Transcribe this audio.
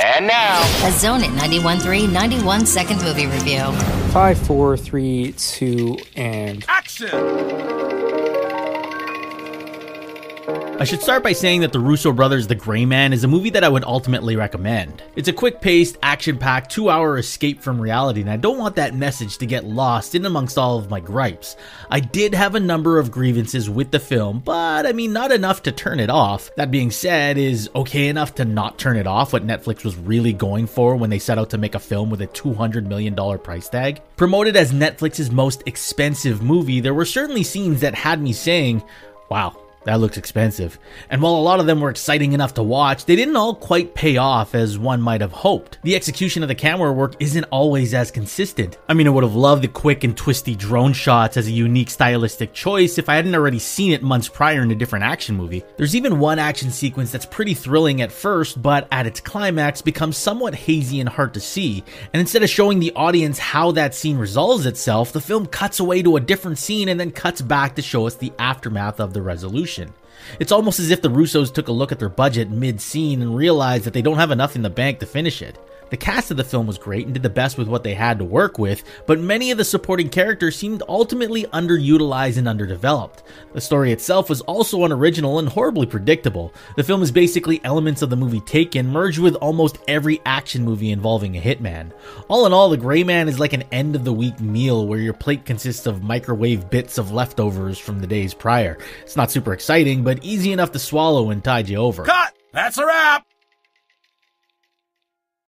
And now, a Zone at 91.3 91 second movie review. 5, 4, 3, 2, and action! I should start by saying that the Russo brothers' The Gray Man is a movie that I would ultimately recommend. It's a quick-paced, action-packed, 2-hour escape from reality, and I don't want that message to get lost in amongst all of my gripes. I did have a number of grievances with the film, but I mean, not enough to turn it off. That being said, is okay enough to not turn it off what Netflix was really going for when they set out to make a film with a $200 million price tag? Promoted as Netflix's most expensive movie, there were certainly scenes that had me saying, wow, that looks expensive. And while a lot of them were exciting enough to watch, they didn't all quite pay off as one might have hoped. The execution of the camera work isn't always as consistent. I mean, I would have loved the quick and twisty drone shots as a unique stylistic choice if I hadn't already seen it months prior in a different action movie. There's even one action sequence that's pretty thrilling at first, but at its climax becomes somewhat hazy and hard to see. And instead of showing the audience how that scene resolves itself, the film cuts away to a different scene and then cuts back to show us the aftermath of the resolution. It's almost as if the Russos took a look at their budget mid-scene and realized that they don't have enough in the bank to finish it. The cast of the film was great and did the best with what they had to work with, but many of the supporting characters seemed ultimately underutilized and underdeveloped. The story itself was also unoriginal and horribly predictable. The film is basically elements of the movie Taken merged with almost every action movie involving a hitman. All in all, The Gray Man is like an end-of-the-week meal where your plate consists of microwave bits of leftovers from the days prior. It's not super exciting, but easy enough to swallow and tide you over. Cut! That's a wrap!